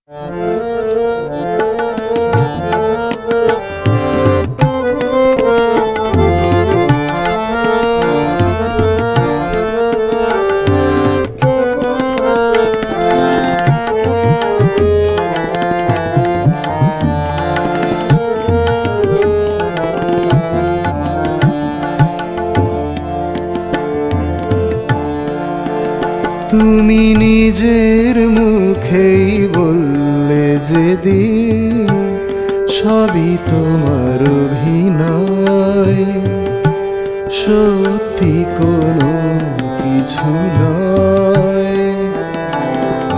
তুমি নিজের মুখেই বললে যেদিন সবই তোমার অভিনয়, সত্যি কোনো কিছু নয়।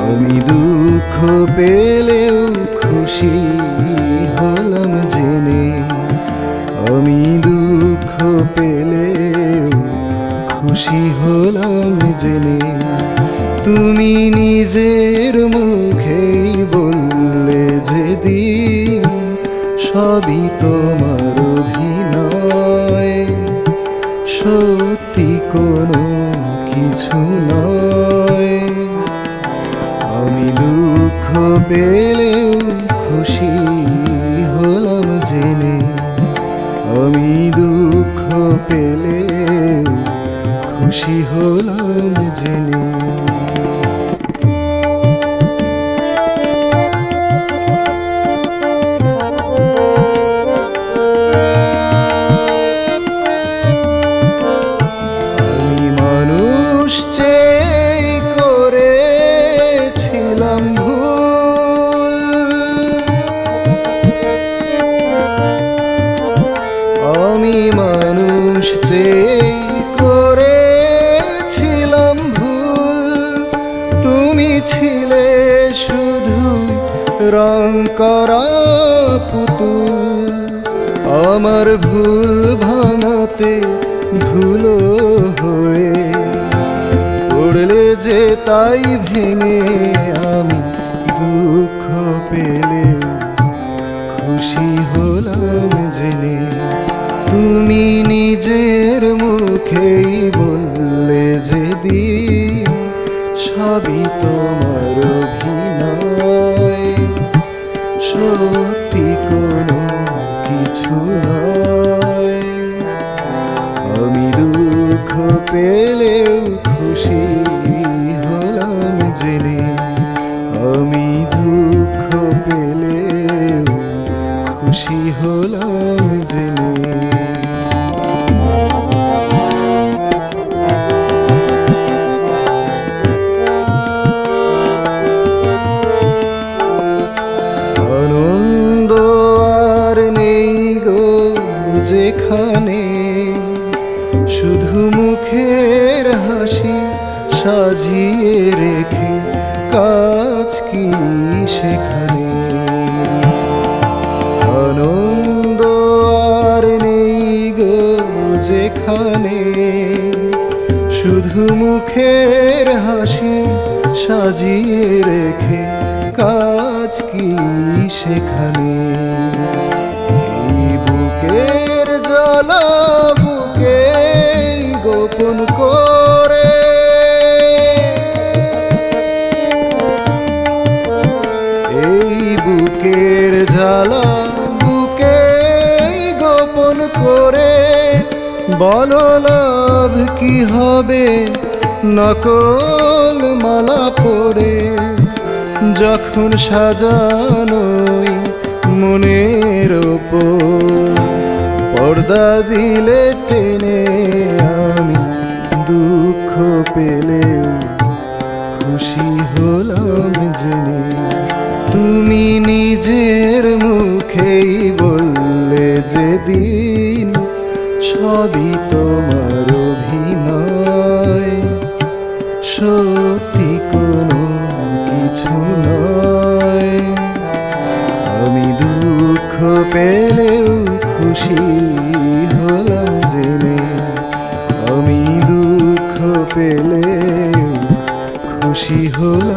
আমি দুঃখ পেলেও খুশি হলাম জেনে, আমি দুঃখ পেলেও খুশি হলাম জেনে। তুমি নিজের মুখেই বললে যেদিন সবই তোমার অভিনয়, সত্যি কোনো কিছু নয়। আমি দুঃখ পেলেও খুশি হলাম জেনে, আমি দুঃখ পেলেও খুশি হলাম জেনে। আমি মানুষ চেয়ে করেছিলাম ভুল, আমি মানুষ চেয়ে করেছিলাম ভুল। তুমি ছিলে শুধু রং করা পুতুল, আমার ভুল ভাঙাতে ধুলো হয়ে পড়লে যে তাই ভেঙে। আমি দুঃখ পেলেও খুশি হলাম জেনে, তুমি নিজের মুখেই বললে যেদিন সবই তোমার অভিনয়, সত্যি কোনো কিছু নয়। আমি দুঃখ পেলেও খুশি হলাম জেনে, আমি দুঃখ পেলেও খুশি হলাম জেনে। আনন্দ আর নেই গো যেখানে, শুধু মুখের হাসি সাজিয়ে রেখে কাজ কি সেখানে। আনন্দ আর নেই গো যেখানে, শুধু মুখের হাসি সাজিয়ে রেখে কাজ কি সেখানে। এই বুকের জ্বালা বুকে গোপন করে, এই বুকের জ্বালা বুকে গোপন করে। বলো লাভ কি হবে নকল মালা পরে, যখন সাজানোই মনের ওপর পর্দা দিলে টেনে। আমি দুঃখ পেলেও খুশি হলাম জেনে, তুমি নিজের মুখেই বললে যেদিন সবই তোমার অভিনয়, সত্যি কোনো কিছু নয়। আমি দুঃখ পেলেও খুশি হলাম জেনে, আমি দুঃখ পেলেও খুশি হলাম।